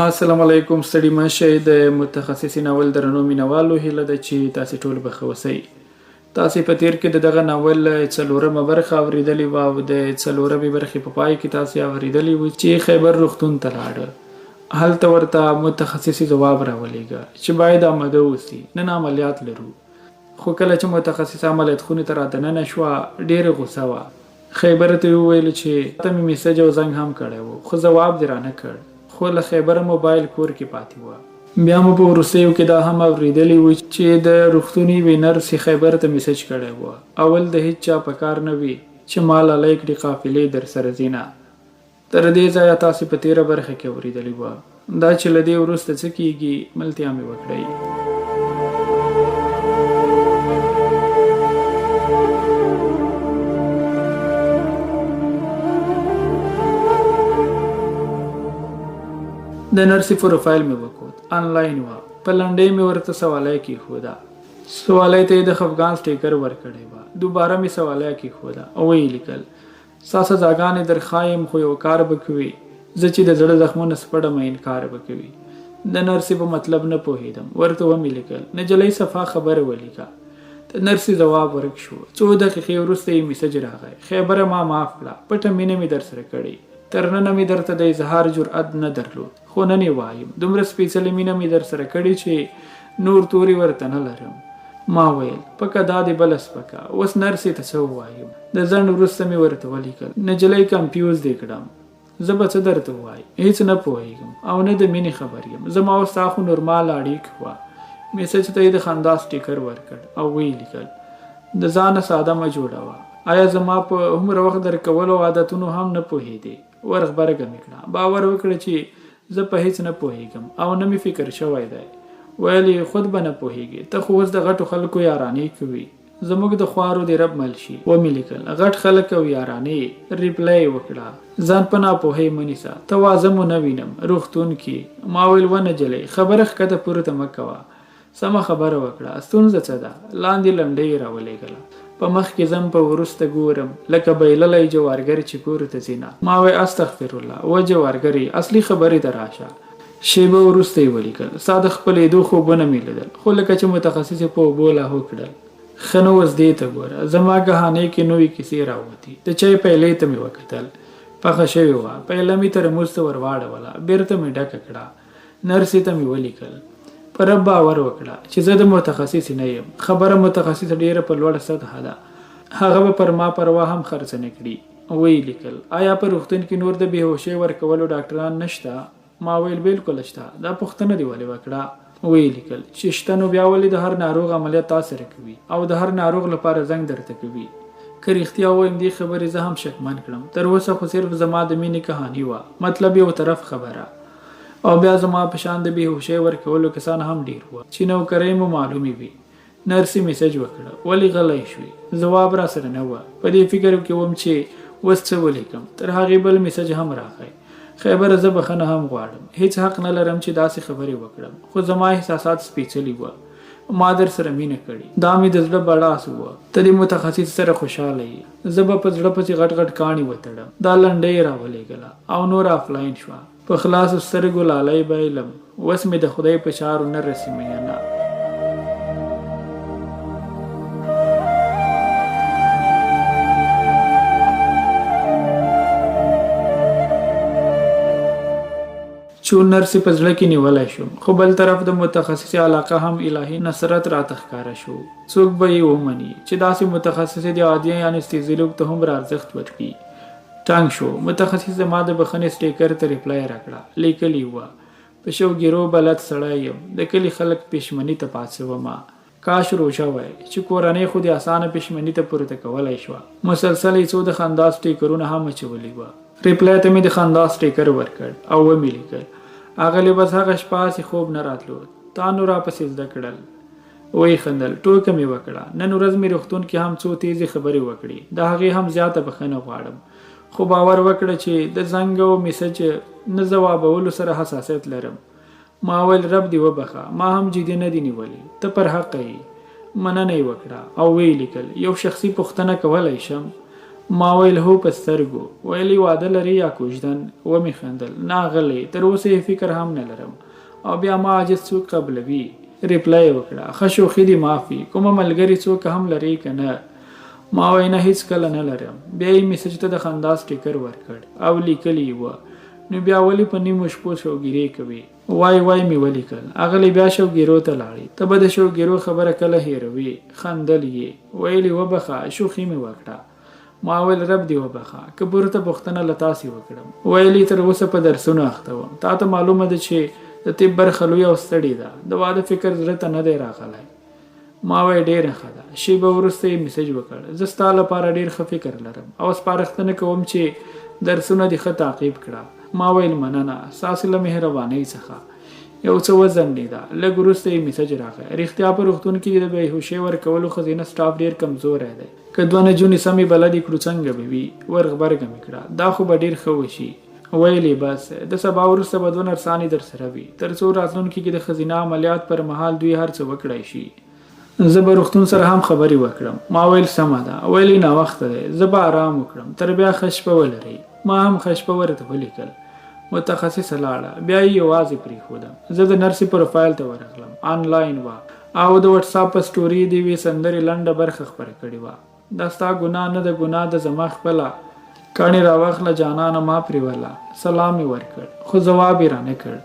السلام علیکم ستړي مشه د متخصصین اول درنو مینوالو هیله ده چې تاسو ټول به ښه اوسئ. تاسو په تیر کې دغه ناول څلورمه برخه اوریدلې وه او د څلورمې برخې په پای کې تاسو اوریدلي وو چې خیبر روغتون ته لاړه. هلته ورته متخصصي ځواب راولېږه چې باید آماده اوسي، نن عملیات لرو. خو کله چې متخصص عملیات خونې ته رادننه شوه ډېره غوسه وه. خیبر ته یې وویل چې ته مې میسج او زنګ هم کړی و خو ځواب دې رانه کړ. خو له خیبره موبایل کور کې پاتې وه. بیا مو په وروستیو کې دا هم اوریدلی و چې د روغتون یوې نرسې خیبر ته میسج کړی و. اول د هیڅ چا په کار نه وي چې ما لالی کړي قافلې در سره ځینه. تر دې ځایه تاسې په تېره برخه کې اوریدلي وه. دا چې له دې وروسته څه کیږي ملتیا مې وکړئ. د نرسي پروفایل مې وکوت، آنلاین وه. په لنډۍ مې ورته سوالی کېښوده. سوالی ته یې د خفګان سټیکر ورکړی وه. دوباره مې سوالی کېښوده او ویې لیکل ستا سزاګانې در ښایم خو یو کار به کوې، زه چې د زړه زخمونه سپړم انکار به کوي. د نرسي په مطلب نه پوهېدم. ورته ومې لیکل نجلۍ صفا خبره ولیکه. د نرسي ځواب ورک شو. 2 دقیقې وروسته یې میسج راغی. خیبره ما معاف کړه، پټه مینه مې در سره کړې. تر ننه مې درته د اظهار جرأت نه درلود خو نن یې وایم. دومره سپېڅلې مینه مې در سره کړې چې نور توري ورته نه لرم. ما ویل پکه دا دې بله سپکه، اوس نرسې ته څه ووایم. د ځنډ وروسته مې ورته ولیکل نجلۍ کنفیوز دې کړم، زه به څه درته ووایم، هېڅ نه پوهېږم او نه د مینې خبر یم. زما او ستا خو نورمال اړیکه وه. میسج ته یې د خندا سټیکر ورکړ او ویې لیکل د ځانه ساده مه جوړوه. آیا زما په هومره وخت درکولو عادتونو هم نه پوهېدې؟ ورغبرګه مې کړه. باور وکړه چې زه په هیڅ نه پوهېږم او نه مې فکر شوی دی. ویل یې خود به نه پوهېږې، ته خو اوس د غټو خلکو یارانې کوي، زموږ د خوارو دې رب مل شي. ومې لیکل غټ خلک او یارانې. ریپلی یې وکړه ځان په ناپوهۍ مه نیسه، ته واځه مو نه وینم روغتون کې. ما ویل ونجلۍ خبره ښکته پورته مه کوه، سمه خبره وکړه، ستونزه څه ده؟ لاندې لنډۍ یې راولېږله. په مخ کې ځم په وروسته ګورم لکه بایللی جوارګر چې کور ته ځینه. ما وی استغفرالله و جوارګرې اصلي خبرې ته راشه. شیبه وروسته یې ولیکل ستا د خپلېدو خوبونه مې لیدل خو لکه چې متخصص یې په اوبو لاهو کړل. ښه نو اوس دې ته ګوره، زما ګهانۍ کې نوې کیسې راوتې. د چای پیلې ته مې وکتل، پخه شوې وه. پیله مې ترموز ته ور واړوله، بیرته مې ډکه کړه. نرسې ته مې ولیکل په رب باور وکړه چې زه د متخصص نه یم. خبره متخصص ډیره په لوړه سطحه ده، هغه به پر ما پروا هم خرڅ نه کړي. ویې لیکل آیا په روغتون کې نور د بېهوشۍ ورکولو ډاکټران نشته؟ ما ویل بالکل شته. دا پوښتنه دې ولې وکړه؟ ویې لیکل چې شته نو بیا ولې د هر ناروغ عملیات تا سره کوي او د هر ناروغ لپاره زنګ درته کوي؟ که رښتیا ووایم دې خبرې زه هم شکمن کړم. تر اوسه خو صرف زما د مینې کهاني وه، مطلب یو طرف خبره. او بیا زما په شان د بېهوشۍ ورکولو کسان هم ډېر وه چې نوکرۍ مو معلومې وي. نرسې میسج وکړه ولې غلی شوې؟ ځواب را سره نه وه. په دې فکر کې وم چې اوس څه ولیکم. تر هغې بل میسج هم راغی خیبره زه بخښنه هم غواړم، هېڅ حق نه لرم چې داسې خبرې وکړم خو زما احساسات سپېڅلي وه. ما در سره مینه کړې، دا مې د زړه بړاس وه. ته د متخصص سره خوشحاله یې، زه به په زړه پسې غټ غټ کاڼي وتړم. دا لنډۍ یې راولېږله او نور آفلاین شوه. په خلاصو سترګو لالی بایلم، اوس مې د خدای په چارو نه رسي مینه. چون نرسې په زړه کې نیولی شوم خو بل طرف د متخصص علاقه هم الهي نصرت راته ښکاره شو. څوک به یې ومني چې داسې متخصص د عادي انستیزیولوګ ته هم ارزښت ورکړي. ټنګ شو. متخصص زما د بخښنې سټیکر ته ریپلی راکړه. لیکلي وه په شوګیرو بلد سړی یم، د کلي خلک پښمني ته پاڅومه. کاش روژه وای چې کورنۍ خو د اسانه پښمني ته پورته کولی شوه. مسلسل یې څو د خندا سټیکرونه هم اچولي وه. ریپلی ته مې د خندا سټیکر ورکړ او ومې لیکل اغلې بس هغه شپه هسې خوب نه راتلو، تا نو راپسې زده کړل. ویې خندل. ټوکه مې وکړه. نن ورځ مې روغتون کې هم څو تیزې خبرې وکړې، د هغې هم زیاته بخښنه غواړم. خو باور وکړه چې د زنګ او میسج نه ځوابولو سره حساسیت لرم. ما ویل رب دې وبخښه، ما هم جدي نه دي نیولې، ته پر حقه یې. مننه یې وکړه او ویې لیکل یو شخصي پوښتنه کولی شم؟ ما ویل هو په سترګو. ویلي واده لري یا کوژدن؟ ومې خندل. ناغلی تر اوسه یې فکر هم نه لرم. او بیا ما عاجز څوک قبلوي؟ ریپلای وکړه ښه شوخي دې معافي، کومه ملګري څوک هم لري که نه؟ ما وی نه هیڅ کله نه لرم. بیا یې میسج ته د خندا سټیکر ورکړ او لیکلی وه. نو بیا ولې په نیمو شپو شوګیرې کوي؟ وای مې ولیکل. اغلی بیا شوګیرو ته لاړې. ته به د شوګیرو خبره کله هېروي؟ خندل یې. ویلي وبخه شوخي مې وکړه. ما ویل رب دې وبخه که پورته پوښتنه له تاسې وکړم. ویلي تر اوسه په درسونو اخته وم. تا ته معلومه ده چې د طب برخه لویه او ستړې ده. د واده فکر زړه ته نه دی راغلی. ما وی ډېره ښه ده. شیبه وروسته یې میسج وکړ. زه ستا لپاره ډېر ښه فکر لرم او سپارښتنه کوم چې درسونه دې ښه تعقیب کړه. ما ویل مننه ستاسې له مهربانۍ څخه. یو څه وځنډېده. لږ وروسته یې میسج راغی. رښتیا په روغتون کې د بېهوشۍ ورکولو ښځینه سټاف ډېر کمزوری دی. که دوه نجونې سمې بلدې کړو څنګه به وي؟ ورغبرګه مې کړه. دا خو به ډېر ښه وشي. ویلې بس د سبا وروسته به دوه نرسانې در سره وي تر څو راتلونکي کې د ښځینه عملیات پر مهال دوی هر څه وکړی شي. زه به روغتون سره هم خبرې وکړم. ما ویل سمه ده. ویلې ناوخته دی. زه به آرام وکړم تر بیا ښه شپه ولرئ. ما هم ښه شپه ورته ولیکل. متخصصه لاړه. بیا یې یوازې پرېښودم. زه د نرسې پروفایل ته ورغلم. آنلاین وه او د وټساپ په سټوري د یوې سندرې لنډه برخه خپره کړې وه. دا ستا ګناه نه ده، ګناه ده زما خپله. کاڼي راواخله جانانه ما پرېوله. سلام یې ورکړ خو ځواب یې رانه کړ.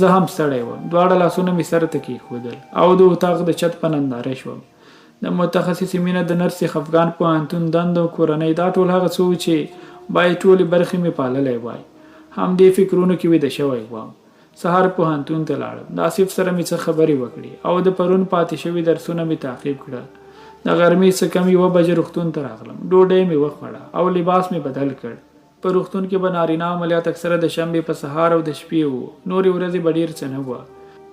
زه هم ستړی وم. دواړه لاسونه مې سر ته کېښودل او د اتاق د چت په ننداره شوم. د متخصصې مینه د نرسې خفګان پوهنتون دنده او کورنۍ دا ټول هغه څه و چې باید ټولې برخې مې پاللی وای. همدې فکرونو کې ویده شوی وم. سهار پوهنتون ته لاړم. د آصف سره مې څه خبرې وکړې او د پرون پاتې شوي درسونه مې تعقیب کړل. د غرمې څه کم 1 بجې روغتون ته راغلم. ډوډۍ مې وخوړه او لباس مې بدل کړ. په روغتون کې به نارینه عملیات اکثره د شنبې په سهار او د شپې وو. نورې ورځې به ډېر څه نه وه.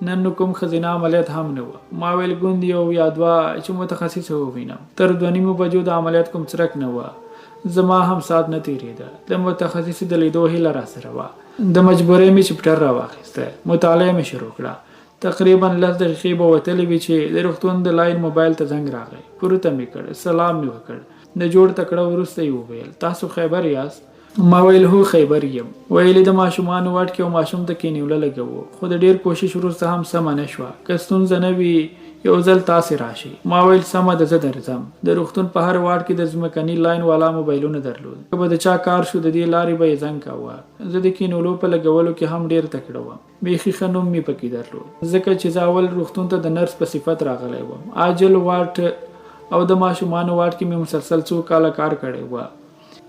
نن نو کوم ښځینه عملیات هم نه وه. ما ویل ګوند یو یا دوه چې متخصصه ووینم. تر 2:30 بجو د عملیات کوم څرک نه وه. زما هم ساعت نه تېرېده. د متخصصې د لیدو هیله راسره وه. د مجبورۍ مې چپټر راواخیسته. مطالعه مې شروع کړه. تقریبا 10 دقیقې به وتلې وې چې د روغتون د لاین موبایل ته زنګ راغی. پورته مې کړ. سلام مې وکړ. د جوړ تکړه وروسته یې وویل تاسو خیبر یاست؟ ما ویل هو خیبر یم. ویلې د ماشومانو واټ کې یو ماشوم ته کینوله لګوو خو د ډېر کوشش وروسته هم سمه نه شوه. که ستونزه نه وي یو ځل تاسې راشئ. ما ویل سمه ده زه درځم. د روغتون په هر واټ کې د ځمکني لاین والا موبایلونه درلود. که به د چا کار شو د دې لارې به یې زنګ کاوه. زه د کینولو په لګولو کې هم ډېر تکړه وم. بیخي ښه نوم مې پکې درلود ځکه چې زه اول روغتون ته د نرس په صفت راغلی وم. عاجل واټ او د ماشومانو واټ کې مې مسلسل 2 کاله کار کړی وه.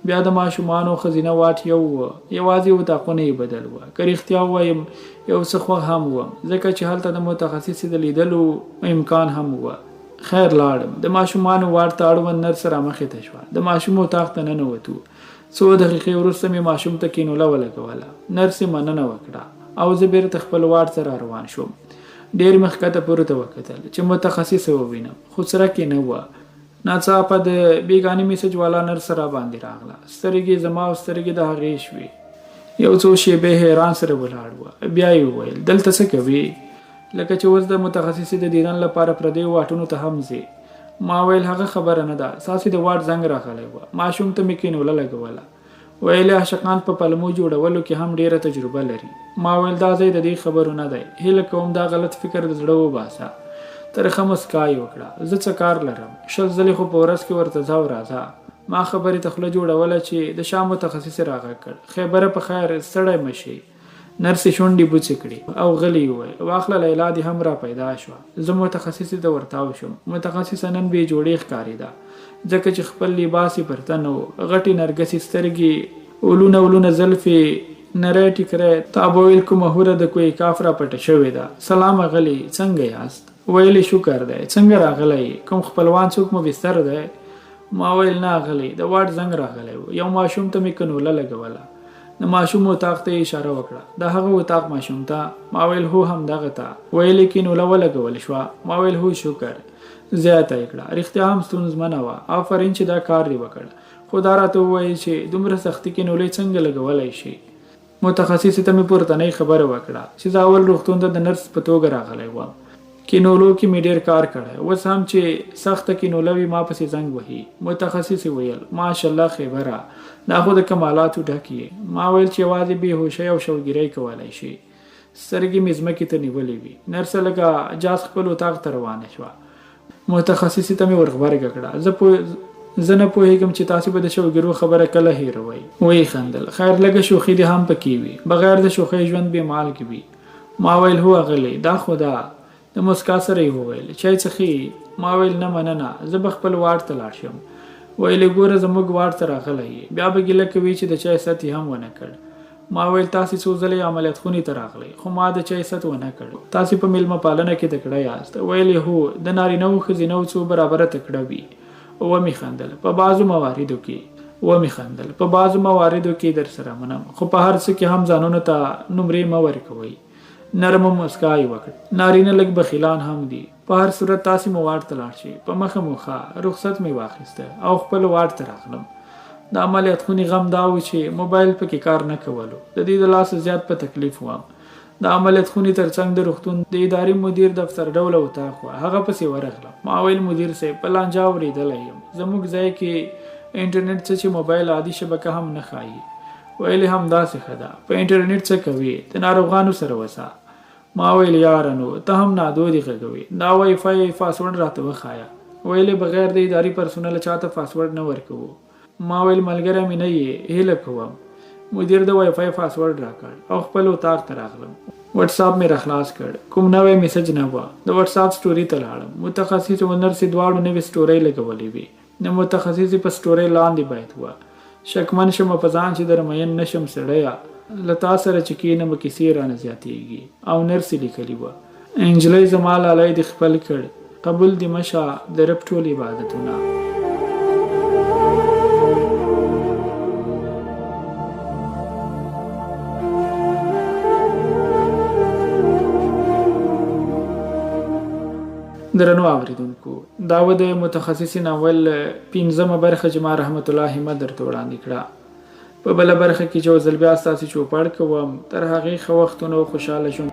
بیا د ماشومانو ښځینه واټ یو وه. یوازې اتاقونه یې بدل وه. که رښتیا ووایم یو څه خوښ هم وم ځکه چې هلته د متخصصې د لیدلو امکان هم وه. خیر لاړم. د ماشومانو واټ ته اړوند نرس رامخې ته شوه. د ماشوم اتاق ته ننوتو. 2 دقیقې وروسته مې ماشوم ته کینوله ولګوله. نرس یې مننه وکړه او زه بیرته خپل واټ سره روان شوم. ډېر مخکته پورته وکتل چې متخصصه ووینم خو څرک یې نه وه. ناڅاپه د بیګانې میسج والا نرس را باندې راغله. سترګې زما او سترګې د هغې شوې. یو څو شېبې حیران سره ولاړ وه. بیا یې وویل دلته څه کوې؟ لکه چې اوس د متخصصې د دیدن لپاره پردیو واټونو ته هم ځې. ما ویل هغه خبره نه ده. ستاسې د واټ زنګ راغلی وه. ماشوم ته مې کینوله لګوله. ویل عاشقان په پلمو جوړولو کې هم ډېره تجربه لري. ما ویل دا ځای د دې خبرو نه دی. هیله کوم دا غلط فکر د زړه وباسه. ترخه مسکا یې وکړه. زه څه کار لرم؟ 6 ځلې خو په ورځ کې ورته ځه او راځه. ما خبرې ته خوله جوړوله چې د شام متخصص راغږ کړ. خیبره په خیر ستړی مه شي. نرسې شونډې بوڅې کړې او غلی وویل واخله لیلا دې هم را پیدا شوه. زه متخصصې ته ورتاو شوم. متخصصه نن بې جوړې ښکارېده ځکه چې خپل لباس یې پر تن و. غټې نرګسې سترګې، اولونه زلفې، نری ټیکری، تابویل کومه هوره د کوی کاف را پټه شوې ده. سلام اغلې څنګه یاست؟ ویلې شکر دی. څنګه راغلی؟ کوم خپلوان څوک مو بستر دی؟ ما ویل نه اغلې د واټ زنګ راغلی و. یو ماشوم ته مې کنوله لګوله. د ماشوم اتاق ته یې اشاره وکړه. د هغه اتاق ماشوم ته؟ ما ویل هو همدغه ته. ویلې کنوله ولګول شوه؟ ما ویل هو شکر. زیاته یې کړه رښتیا هم ستونزمنه وه. آفرین چې دا کار دې وکړ. خو دا راته ووایي چې دومره سختي کنولې څنګه لګولی شي؟ متخصصې ته مې پورتنۍ خبره وکړه چې زه اول روغتون ته د نرس په توګه راغلی وم. کینولو کې مې ډېر کار کړی، اوس هم چې سخته کینوله وي ما پسې زنګ وهي. متخصص ویل ماشاءالله خیبره دا خو د کمالاتو ډک یې. ما ویل چې یوازې بېهوشۍ او شوګیرۍ کولی شي. سترګې مې ځمکې ته نیولې وي. نرسه لکه جاز خپل اتاق ته روانه شوه. متخصصې ته مې ورغبرګه کړه. زه نه پوهېږم چې تاسې به د شوګیرو خبره کله هېروئ. ویې خندل. خیر لږه شوخي دې هم پکې وي، بغیر د شوخۍ ژوند بې مالګې وي. ما ویل هو اغلې دا خو ده. د مسکا سره یې وویل چای څښې؟ ما ویل نه مننه، زه به خپل واټ ته لاړ شم. ویلې ګوره زموږ واټ ته راغلی یې، بیا به ګیله کوي چې د چای ست یې هم ونه کړ. ما ویل تاسې څو ځلې عملیات خونې ته راغلی خو ما د چای ست ونه کړ. تاسې په میلمه پالنه کې تکړه یاست. ویلې هو د نارینه و ښځینه څو برابره تکړه وي. ومې خندل. په بعضو مواردو کې در سره منم، خو په هر څه کې هم ځانونو ته نمرې مه ورکوئ. نرمه مسکا یې وکړ. نارینه لږ بخیلان هم دي. په هر صورت تاسې مو واټ ته لاړ شئ. په مخه موخه رخصت مې واخیسته او خپل واټ ته راغلم. د عملیات خونې غم دا و چې موبایل پکې کار نه کولو. د دې د لاسه زیات په تکلیف وم. د عملیات خونې ترڅنګ د روغتون د ادارې مدیر دفتر ډوله اتاق وه، هغه پسې ورغلم. ما ویل مدیر صاحب په لانجه اورېدلی یم، زموږ ځای کې انټرنیټ څه چې موبایل عادي شبکه هم نه ښایي. ویلې همداسې ښه ده، په انټرنیټ څه کوي؟ د ناروغانو سره وسه. ما ویل یاره نو ته هم نادودې غږوې، دا وای فای پاسورډ راته وښایه. ویلې بغیر د اداري پرسونل چاته پاسورډ نه ورکوو. ما ویل ملګری مې نه یې، هیله کوم. مدیر د وای فای پاسورډ راکړ او خپل اتاق ته راغلم. واتساپ مې راخلاص کړ. کوم نوی میسج نه وه. د واتساپ سټوري ته لاړم. متخصص او نرسې دواړو نوې سټورۍ لګولې وې. د متخصصې په سټورۍ لاندې باید وه شکمن شم په ځان چې در مین نشم سړیه، له تا سره چې کېنم کیسې رانه زیاتېږي. او نرسې لیکلي وه انجلۍ زما لالی دې خپل کړ، قبول دې مشه د رب ټول عبادتونه. درنو اوریدونکو، دا و د متخصص ناول 5مه برخه چې ما رحمت الله همت درته وړاندې کړه. په بله برخه کې چې ځل بیا ستاسې چوپړ کوم، تر هغې ښه وختونه خوشحاله شم.